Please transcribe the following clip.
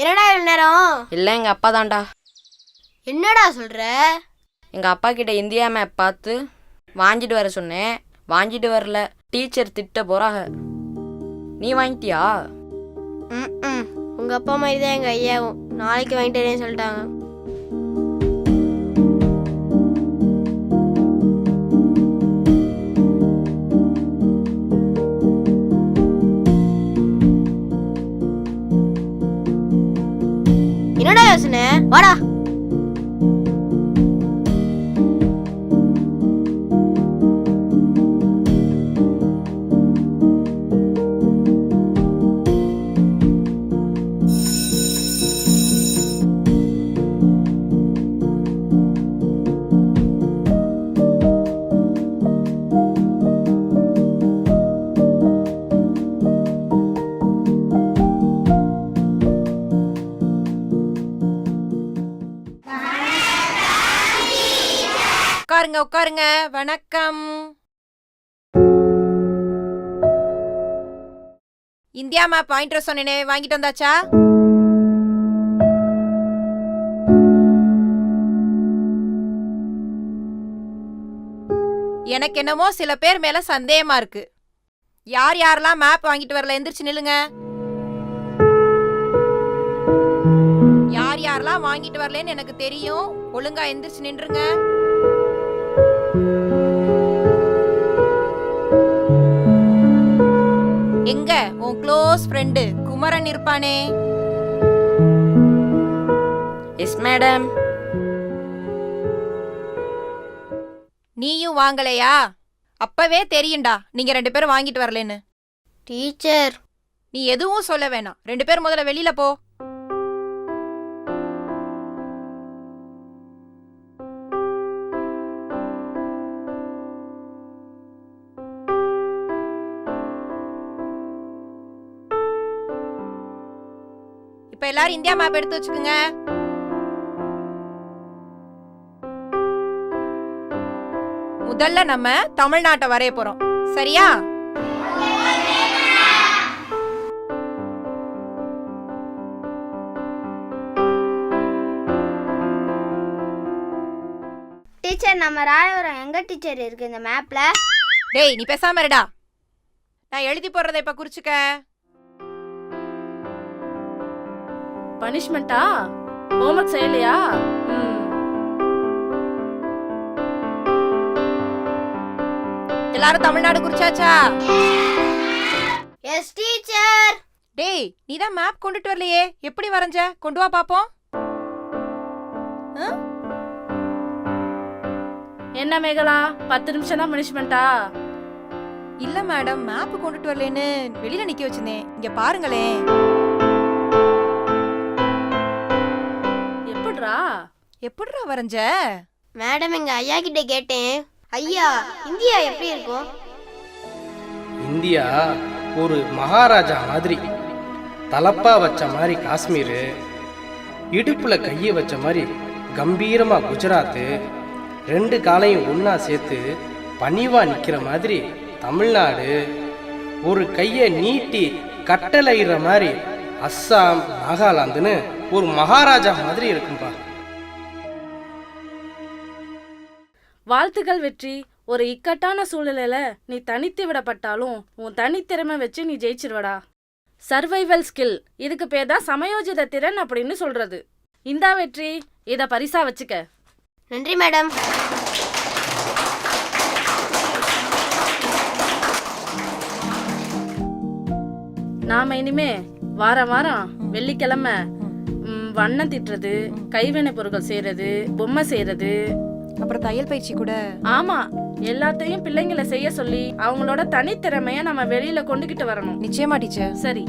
என்னடா இவ்வளோ நேரம்? இல்லை, எங்கள் அப்பா தான்டா. என்னடா சொல்கிற? எங்கள் அப்பா கிட்ட இந்தியா மேப் பார்த்து வாங்கிட்டு வர சொன்னேன், வாங்கிட்டு வரல. டீச்சர் திட்ட போகிறாங்க. நீ வாங்கிட்டியா? உங்கள் அப்பா மாதிரி தான் எங்கள் ஐயாவும். நாளைக்கு வாங்கிட்டு வரேன்னு சொல்லிட்டாங்க. என்னடா யோசனை? வாடா. உட்காருங்க உட்காருங்க. வணக்கம். இந்தியா மேப் வாங்கிட்டு வர சொன்னேனே, வாங்கிட்டு வந்தாச்சா? எனக்கு என்னமோ சில பேர் மேல சந்தேகமா இருக்கு. யார் யாரெல்லாம் மேப் வாங்கிட்டு வரல எந்திரிச்சு நில்லுங்க. யார் யாரெல்லாம் வாங்கிட்டு வரலன்னு எனக்கு தெரியும். ஒழுங்கா எந்திரிச்சு நின்றுங்க. எங்க உன் க்ளோஸ் ஃப்ரெண்டு குமரன் இருப்பானே? Yes madam. நீயும் வாங்கலையா? அப்பவே தெரியும்டா நீங்க 2 பேரும் வாங்கிட்டு வரலன்னு. டீச்சர், நீ எதுவும் சொல்ல வேணாம். 2 பேர் முதல்ல வெளியில போ. இப்ப எல்லாரும் இந்தியா மேப் எடுத்து வச்சுக்குங்க. முதல்ல நம்ம தமிழ்நாட்டை வரைய போறோம், சரியா? டீச்சர், நம்ம ராயபுரம் எங்க டீச்சர் இருக்கு இந்த மேப்ல? டேய், நீ பேசாம இருடா. நான் எழுதி போடுறதை இப்ப குறிச்சுக்க. பனிஷ்மெண்டா? ஹோம்வொர்க் செய்யலையா? எல்லாரும் தமிழ்நாடு குறிச்சாச்சா? S teacher. டேய், நீ தான் மேப் கொண்டுட்டு வரலையே, எப்படி வரைஞ்ச? கொண்டு வா பாப்போம். என்ன மேகலா, 10 நிமிஷம் தான் பனிஷ்மெண்டா? இல்ல மேடம், மேப் கொண்டுட்டு வரலன்னு வெளியில நிக்க வச்சிருந்தேன். இங்க பாருங்களேன். எப்படிடா வரைஞ்ச? மேடம், எங்க ஐயா கிட்ட கேட்டேன். ஐயா, இந்தியா எப்படி இருக்கும்? இந்தியா ஒரு மகாராஜா மாதிரி. தலப்பா வச்ச மாதிரி காஷ்மீரு, இடுப்புல கையை வச்ச மாதிரி கம்பீரமா குஜராத்து, 2 காலையும் ஒன்னா சேர்த்து பணிவா நிக்கிற மாதிரி தமிழ்நாடு, ஒரு கையை நீட்டி கட்டளையிற மாதிரி அஸ்ஸாம், நாகாலாந்துன்னு ஒரு மகாராஜா மாதிரி இருக்கும்பா. வாழ்த்துக்கள் வெற்றி. ஒரு இக்கட்டான சூழ்நிலையில நீ தனித்து விடப்பட்டாலும் உன் தனித்திறமை வச்சு நீ ஜெயிச்சிருவடா. சர்வைவல் ஸ்கில், இதுக்கு பேர் தான் சமயோஜித திறன் அப்படின்னு சொல்றது. இந்தா வெற்றி, இத பரிசா வச்சுக்க. நன்றி மேடம். நாம இனிமே வாரம் வாரம் வெள்ளிக்கிழமை வண்ணம் திட்டுறது, கைவினை பொருட்கள் செய்யறது, பொம்மை செய்யறது. அப்புறம் தையல் பயிற்சி கூட. ஆமா, எல்லாத்தையும் பிள்ளைங்களை செய்ய சொல்லி அவங்களோட தனித்திறமைய நம்ம வெளியில கொண்டுகிட்டு வரணும். நிச்சயமா டீச்சர். சரி.